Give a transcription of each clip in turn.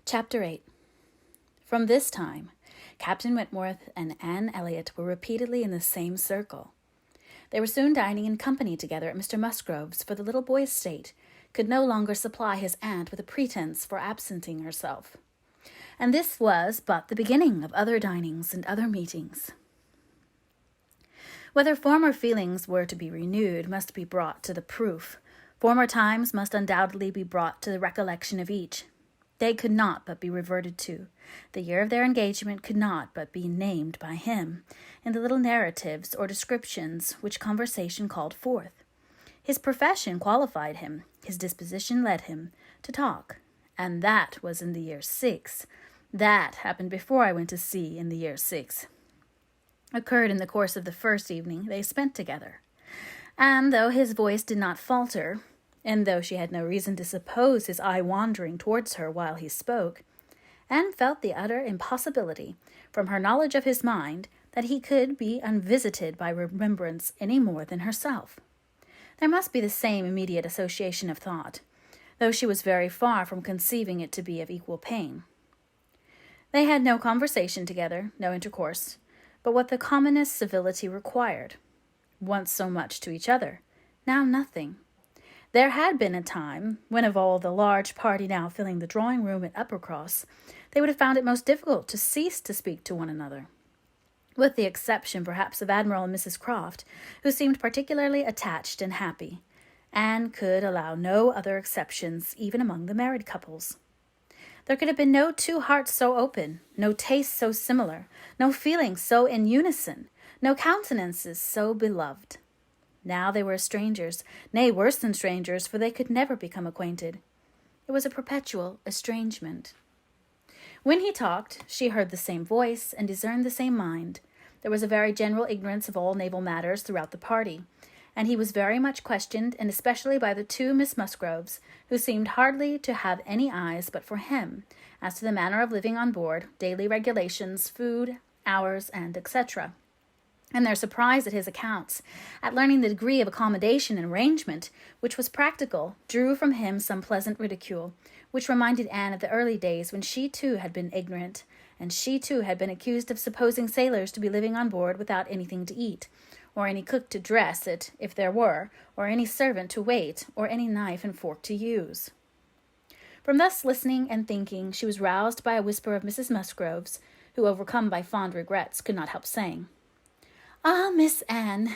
Chapter 8. From this time, Captain Wentworth and Anne Elliot were repeatedly in the same circle. They were soon dining in company together at Mr. Musgrove's, for the little boy's state could no longer supply his aunt with a pretence for absenting herself. And this was but the beginning of other dinings and other meetings. Whether former feelings were to be renewed must be brought to the proof. Former times must undoubtedly be brought to the recollection of each. They could not but be reverted to. The year of their engagement could not but be named by him in the little narratives or descriptions which conversation called forth. His profession qualified him, his disposition led him to talk, and that was in the year 6. That happened before I went to sea in the year 6. Occurred in the course of the first evening they spent together. And though his voice did not falter, and though she had no reason to suppose his eye wandering towards her while he spoke, Anne felt the utter impossibility, from her knowledge of his mind, that he could be unvisited by remembrance any more than herself. There must be the same immediate association of thought, though she was very far from conceiving it to be of equal pain. They had no conversation together, no intercourse, but what the commonest civility required. Once so much to each other, now nothing. There had been a time when, of all the large party now filling the drawing-room at Uppercross, they would have found it most difficult to cease to speak to one another, with the exception perhaps of Admiral and Mrs. Croft, who seemed particularly attached and happy. Anne could allow no other exceptions even among the married couples. There could have been no two hearts so open, no tastes so similar, no feelings so in unison, no countenances so beloved. Now they were strangers, nay, worse than strangers, for they could never become acquainted. It was a perpetual estrangement. When he talked, she heard the same voice and discerned the same mind. There was a very general ignorance of all naval matters throughout the party, and he was very much questioned, and especially by the two Miss Musgroves, who seemed hardly to have any eyes but for him, as to the manner of living on board, daily regulations, food, hours, and etc. And their surprise at his accounts, at learning the degree of accommodation and arrangement which was practical, drew from him some pleasant ridicule, which reminded Anne of the early days when she too had been ignorant, and she too had been accused of supposing sailors to be living on board without anything to eat, or any cook to dress it, if there were, or any servant to wait, or any knife and fork to use. From thus listening and thinking, she was roused by a whisper of Mrs. Musgrove's, who, overcome by fond regrets, could not help saying, "Ah, Miss Anne,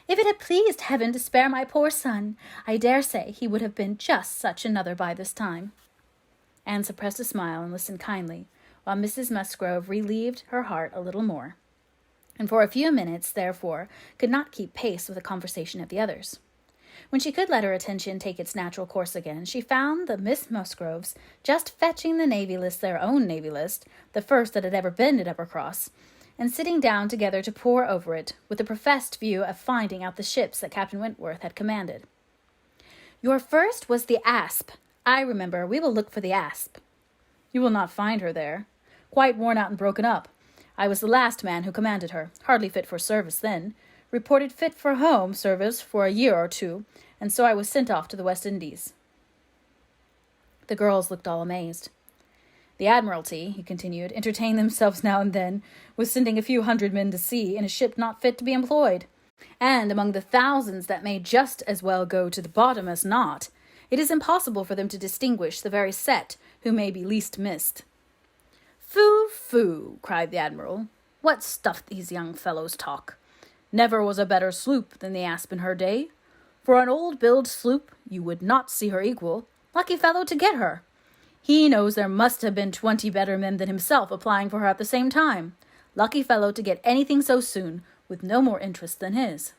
if it had pleased heaven to spare my poor son, I dare say he would have been just such another by this time." Anne suppressed a smile and listened kindly, while Mrs. Musgrove relieved her heart a little more, and for a few minutes, therefore, could not keep pace with the conversation of the others. When she could let her attention take its natural course again, she found the Miss Musgroves just fetching the Navy List, their own Navy List, the first that had ever been at Uppercross, and sitting down together to pore over it, with the professed view of finding out the ships that Captain Wentworth had commanded. "Your first was the Asp. I remember. We will look for the Asp." "You will not find her there. Quite worn out and broken up. I was the last man who commanded her, hardly fit for service then, reported fit for home service for a year or two, and so I was sent off to the West Indies." The girls looked all amazed. "The Admiralty," he continued, "entertain themselves now and then with sending a few hundred men to sea in a ship not fit to be employed. And among the thousands that may just as well go to the bottom as not, it is impossible for them to distinguish the very set who may be least missed." "Phoo, phoo," cried the Admiral. "What stuff these young fellows talk. Never was a better sloop than the Asp in her day. For an old-build sloop, you would not see her equal. Lucky fellow to get her. He knows there must have been 20 better men than himself applying for her at the same time. Lucky fellow to get anything so soon, with no more interest than his."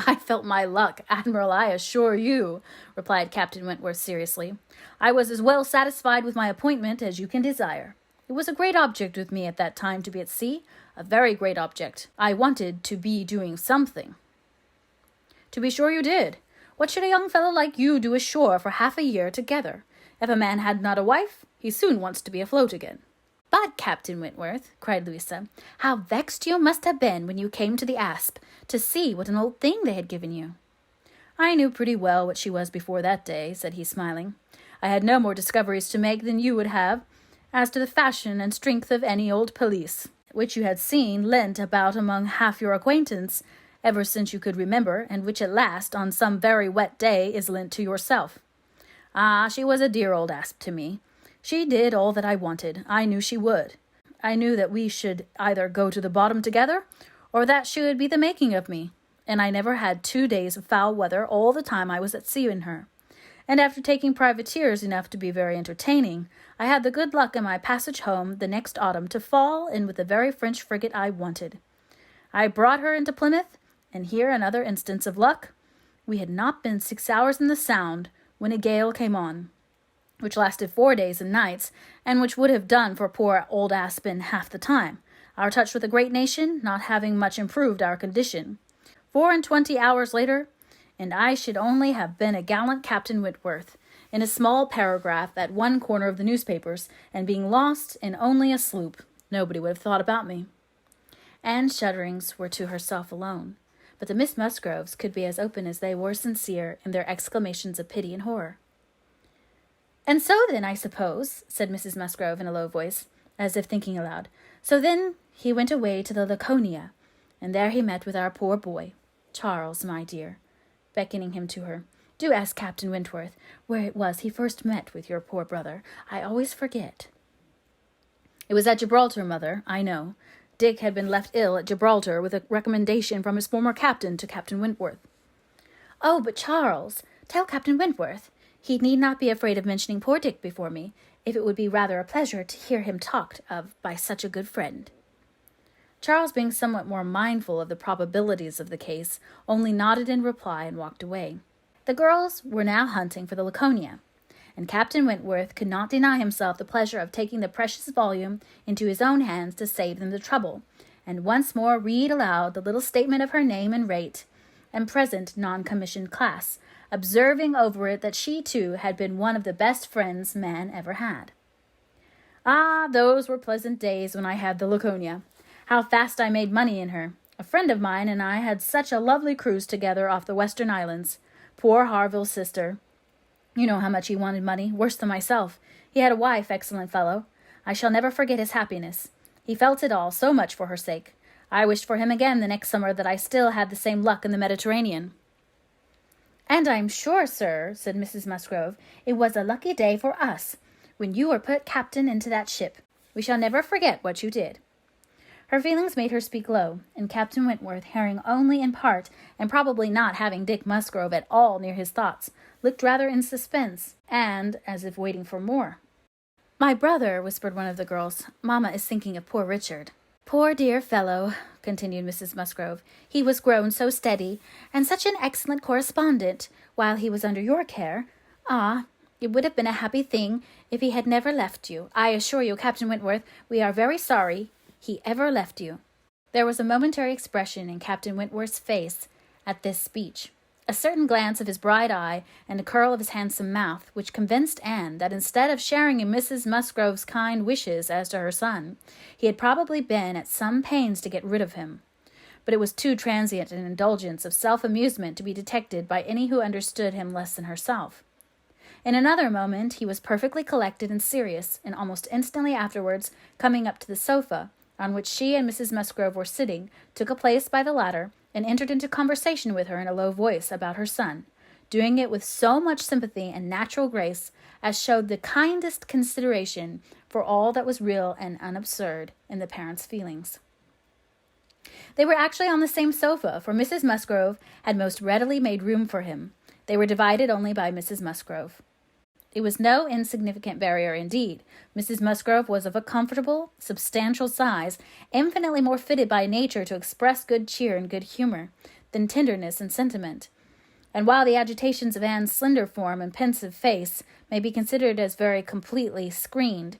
"I felt my luck, Admiral, I assure you," replied Captain Wentworth seriously. "I was as well satisfied with my appointment as you can desire. It was a great object with me at that time to be at sea, a very great object. I wanted to be doing something." "To be sure you did. What should a young fellow like you do ashore for half a year together? If a man had not a wife, he soon wants to be afloat again." "But, Captain Wentworth," cried Louisa, "how vexed you must have been when you came to the Asp to see what an old thing they had given you." "I knew pretty well what she was before that day," said he, smiling. I had no more discoveries to make than you would have, as to the fashion and strength of any old pelisse, which you had seen lent about among half your acquaintance, ever since you could remember, and which at last, on some very wet day, is lent to yourself. Ah, she was a dear old asp to me. She did all that I wanted. I knew she would. I knew that we should either go to the bottom together, or that she would be the making of me, and I never had 2 days of foul weather all the time I was at sea in her. And after taking privateers enough to be very entertaining, I had the good luck in my passage home the next autumn to fall in with the very French frigate I wanted. I brought her into Plymouth, and here another instance of luck. We had not been 6 hours in the Sound when a gale came on, which lasted 4 days and nights, and which would have done for poor old Aspen half the time, our touch with a great nation not having much improved our condition. 24 hours later, and I should only have been a gallant Captain Wentworth, in a small paragraph at one corner of the newspapers, and being lost in only a sloop. Nobody would have thought about me. Anne's shudderings were to herself alone, but the Miss Musgroves could be as open as they were sincere in their exclamations of pity and horror. "And so then, I suppose," said Mrs. Musgrove in a low voice, as if thinking aloud, "so then he went away to the Laconia, and there he met with our poor boy. Charles, my dear," beckoning him to her, "do ask Captain Wentworth where it was he first met with your poor brother. I always forget." "It was at Gibraltar, mother, I know. Dick had been left ill at Gibraltar with a recommendation from his former captain to Captain Wentworth." "Oh, but Charles, tell Captain Wentworth. He need not be afraid of mentioning poor Dick before me, if it would be rather a pleasure to hear him talked of by such a good friend." Charles, being somewhat more mindful of the probabilities of the case, only nodded in reply and walked away. The girls were now hunting for the Laconia, and Captain Wentworth could not deny himself the pleasure of taking the precious volume into his own hands to save them the trouble, and once more read aloud the little statement of her name and rate and present non-commissioned class, observing over it that she too had been one of the best friends man ever had. Ah, those were pleasant days when I had the Laconia. How fast I made money in her. A friend of mine and I had such a lovely cruise together off the Western Islands. Poor Harville's sister. You know how much he wanted money, worse than myself. He had a wife, excellent fellow. I shall never forget his happiness. He felt it all, so much for her sake. I wished for him again the next summer that I still had the same luck in the Mediterranean. "And I'm sure, sir," said Mrs. Musgrove, "it was a lucky day for us, when you were put captain into that ship. We shall never forget what you did." Her feelings made her speak low, and Captain Wentworth, hearing only in part, and probably not having Dick Musgrove at all near his thoughts, looked rather in suspense, and as if waiting for more. "My brother," whispered one of the girls, "Mamma is thinking of poor Richard." "Poor dear fellow," continued Mrs. Musgrove, "he was grown so steady, and such an excellent correspondent, while he was under your care. Ah, it would have been a happy thing if he had never left you. I assure you, Captain Wentworth, we are very sorry he ever left you." There was a momentary expression in Captain Wentworth's face at this speech, a certain glance of his bright eye and a curl of his handsome mouth, which convinced Anne that instead of sharing in Mrs. Musgrove's kind wishes as to her son, he had probably been at some pains to get rid of him. But it was too transient an indulgence of self-amusement to be detected by any who understood him less than herself. In another moment he was perfectly collected and serious, and almost instantly afterwards, coming up to the sofa, on which she and Mrs. Musgrove were sitting, took a place by the latter, and entered into conversation with her in a low voice about her son, doing it with so much sympathy and natural grace as showed the kindest consideration for all that was real and unabsurd in the parents' feelings. They were actually on the same sofa, for Mrs. Musgrove had most readily made room for him. They were divided only by Mrs. Musgrove. It was no insignificant barrier indeed. Mrs. Musgrove was of a comfortable, substantial size, infinitely more fitted by nature to express good cheer and good humor than tenderness and sentiment. And while the agitations of Anne's slender form and pensive face may be considered as very completely screened,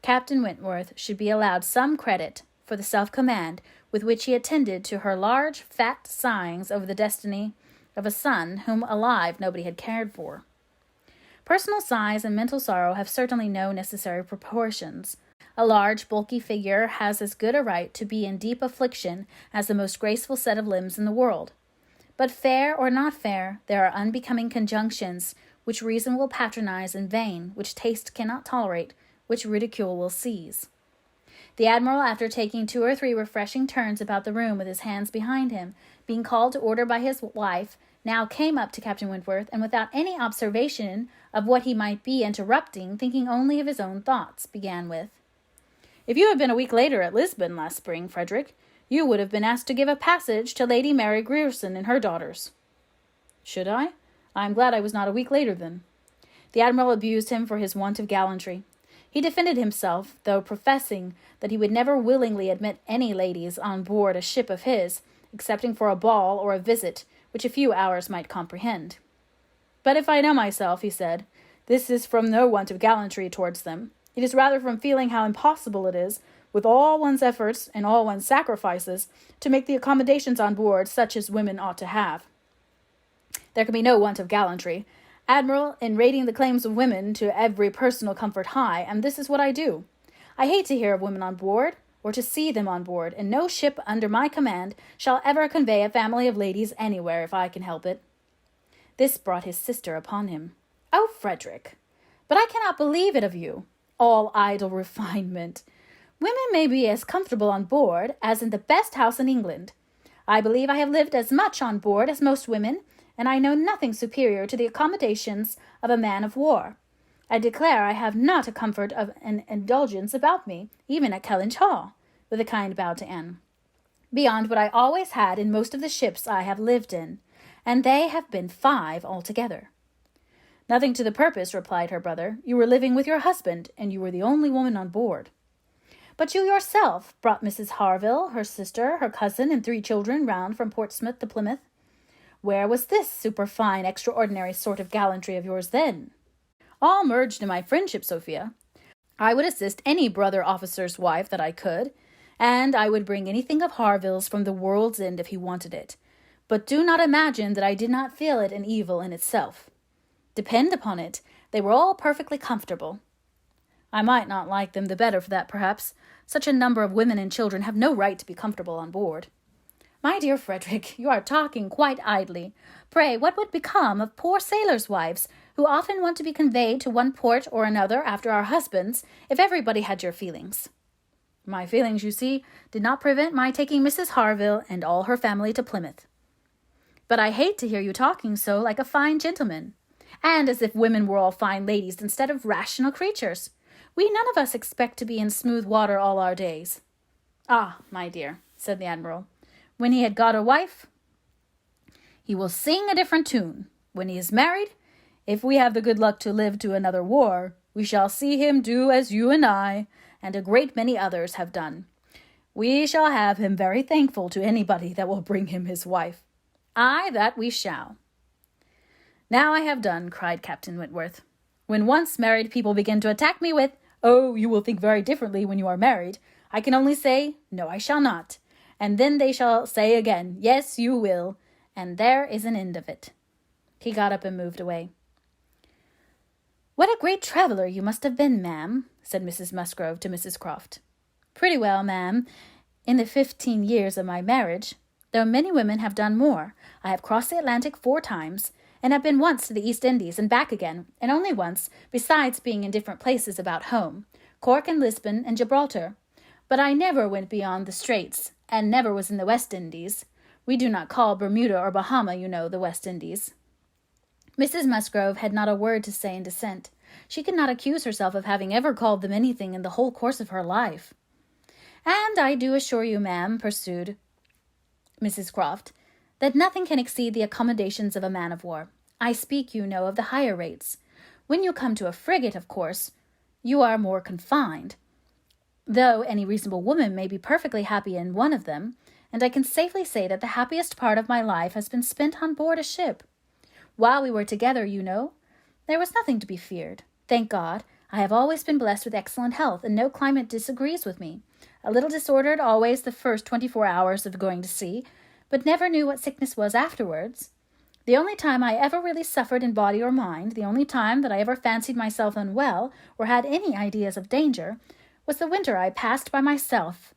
Captain Wentworth should be allowed some credit for the self-command with which he attended to her large, fat sighings over the destiny of a son whom alive nobody had cared for. Personal size and mental sorrow have certainly no necessary proportions. A large, bulky figure has as good a right to be in deep affliction as the most graceful set of limbs in the world. But fair or not fair, there are unbecoming conjunctions which reason will patronize in vain, which taste cannot tolerate, which ridicule will seize. The Admiral, after taking 2 or 3 refreshing turns about the room with his hands behind him, being called to order by his wife, now came up to Captain Wentworth, and without any observation of what he might be interrupting, thinking only of his own thoughts, began with, "If you had been a week later at Lisbon last spring, Frederick, you would have been asked to give a passage to Lady Mary Grierson and her daughters." "Should I? I am glad I was not a week later, then." The Admiral abused him for his want of gallantry. He defended himself, though professing that he would never willingly admit any ladies on board a ship of his, excepting for a ball or a visit, which a few hours might comprehend. "But if I know myself," he said, "this is from no want of gallantry towards them. It is rather from feeling how impossible it is, with all one's efforts and all one's sacrifices, to make the accommodations on board such as women ought to have. There can be no want of gallantry, Admiral, in rating the claims of women to every personal comfort high, and this is what I do. I hate to hear of women on board, or to see them on board, and no ship under my command shall ever convey a family of ladies anywhere if I can help it." This brought his sister upon him. "Oh, Frederick! But I cannot believe it of you. All idle refinement. Women may be as comfortable on board as in the best house in England. I believe I have lived as much on board as most women, and I know nothing superior to the accommodations of a man of war. I declare I have not a comfort of an indulgence about me, even at Kellynch Hall," with a kind bow to Anne, "beyond what I always had in most of the ships I have lived in, and they have been 5 altogether." "Nothing to the purpose," replied her brother. "You were living with your husband, and you were the only woman on board." "But you yourself brought Mrs. Harville, her sister, her cousin, and 3 children round from Portsmouth to Plymouth. Where was this superfine, extraordinary sort of gallantry of yours then?" "All merged in my friendship, Sophia. I would assist any brother officer's wife that I could, and I would bring anything of Harville's from the world's end if he wanted it. But do not imagine that I did not feel it an evil in itself. Depend upon it, they were all perfectly comfortable. I might not like them the better for that, perhaps. Such a number of women and children have no right to be comfortable on board." "My dear Frederick, you are talking quite idly. Pray, what would become of poor sailors' wives, who often want to be conveyed to one port or another after our husbands, if everybody had your feelings?" "My feelings, you see, did not prevent my taking Mrs. Harville and all her family to Plymouth." "But I hate to hear you talking so like a fine gentleman, and as if women were all fine ladies instead of rational creatures. We none of us expect to be in smooth water all our days." "Ah, my dear," said the Admiral, "when he had got a wife, he will sing a different tune. When he is married, if we have the good luck to live to another war, we shall see him do as you and I, and a great many others, have done. We shall have him very thankful to anybody that will bring him his wife. Aye, that we shall." "Now I have done," cried Captain Wentworth. "When once married people begin to attack me with, 'Oh, you will think very differently when you are married,' I can only say, 'No, I shall not.' And then they shall say again, 'Yes, you will,' and there is an end of it." He got up and moved away. "What a great traveller you must have been, ma'am," said Mrs. Musgrove to Mrs. Croft. "Pretty well, ma'am, in the 15 years of my marriage, though many women have done more. I have crossed the Atlantic 4 times, and have been once to the East Indies and back again, and only once, besides being in different places about home, Cork and Lisbon and Gibraltar. But I never went beyond the Straits, and never was in the West Indies. We do not call Bermuda or Bahama, you know, the West Indies." Mrs. Musgrove had not a word to say in dissent. She could not accuse herself of having ever called them anything in the whole course of her life. "And I do assure you, ma'am," pursued Mrs. Croft, "that nothing can exceed the accommodations of a man-of-war. I speak, you know, of the higher rates. When you come to a frigate, of course, you are more confined, though any reasonable woman may be perfectly happy in one of them, and I can safely say that the happiest part of my life has been spent on board a ship. While we were together, you know, there was nothing to be feared. Thank God, I have always been blessed with excellent health, and no climate disagrees with me. A little disordered always the first 24 hours of going to sea, but never knew what sickness was afterwards. The only time I ever really suffered in body or mind, the only time that I ever fancied myself unwell, or had any ideas of danger, was the winter I passed by myself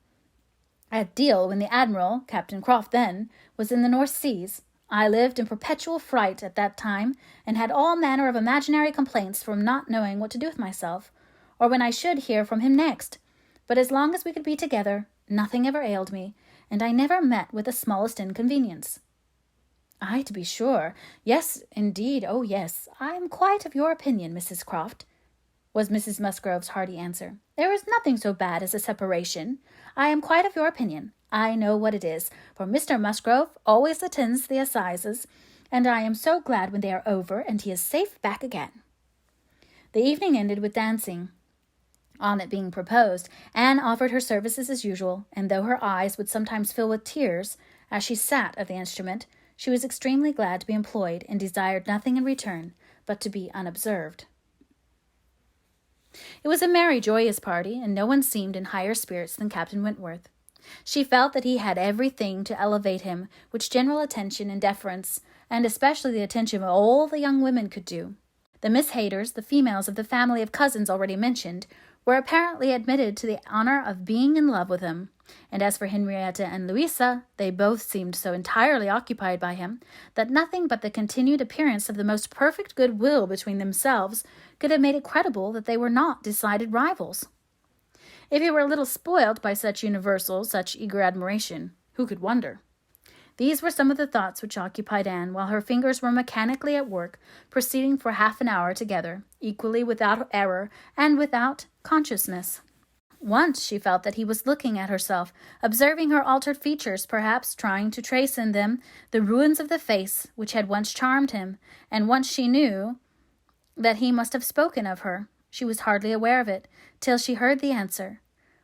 at Deal, when the Admiral, Captain Croft then, was in the North Seas. I lived in perpetual fright at that time, and had all manner of imaginary complaints from not knowing what to do with myself, or when I should hear from him next. But as long as we could be together, nothing ever ailed me, and I never met with the smallest inconvenience. Ay, to be sure. Yes, indeed, oh yes. I am quite of your opinion, Mrs. Croft, was Mrs. Musgrove's hearty answer. There is nothing so bad as a separation. I am quite of your opinion. I know what it is, for Mr. Musgrove always attends the assizes, and I am so glad when they are over and he is safe back again. The evening ended with dancing. On it being proposed, Anne offered her services as usual, and though her eyes would sometimes fill with tears as she sat at the instrument, she was extremely glad to be employed, and desired nothing in return but to be unobserved. It was a merry, joyous party, and no one seemed in higher spirits than Captain Wentworth. She felt that he had everything to elevate him which general attention and deference, and especially the attention of all the young women, could do. The Miss Hayters, the females of the family of cousins already mentioned, were apparently admitted to the honor of being in love with him, and as for Henrietta and Louisa, they both seemed so entirely occupied by him that nothing but the continued appearance of the most perfect good-will between themselves could have made it credible that they were not decided rivals. If he were a little spoilt by such universal, such eager admiration, who could wonder? These were some of the thoughts which occupied Anne, while her fingers were mechanically at work, proceeding for half an hour together, equally without error and without consciousness. Once she felt that he was looking at herself, observing her altered features, perhaps trying to trace in them the ruins of the face which had once charmed him, and once she knew that he must have spoken of her. She was hardly aware of it, till she heard the answer.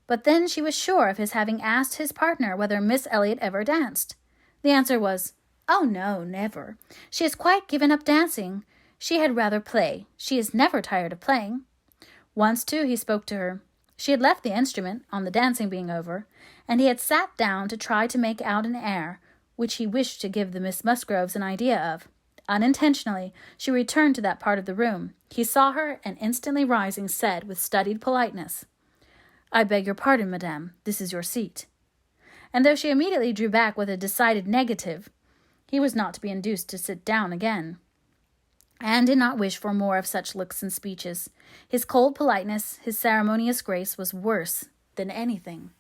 But then she was sure of his having asked his partner whether Miss Elliot ever danced. The answer was, "Oh, no, never. She has quite given up dancing. She had rather play. She is never tired of playing." Once, too, he spoke to her. She had left the instrument, on the dancing being over, and he had sat down to try to make out an air, which he wished to give the Miss Musgroves an idea of. Unintentionally, she returned to that part of the room. He saw her, and instantly rising, said, with studied politeness, "I beg your pardon, madame. This is your seat." And though she immediately drew back with a decided negative, he was not to be induced to sit down again. Anne did not wish for more of such looks and speeches. His cold politeness, his ceremonious grace, was worse than anything.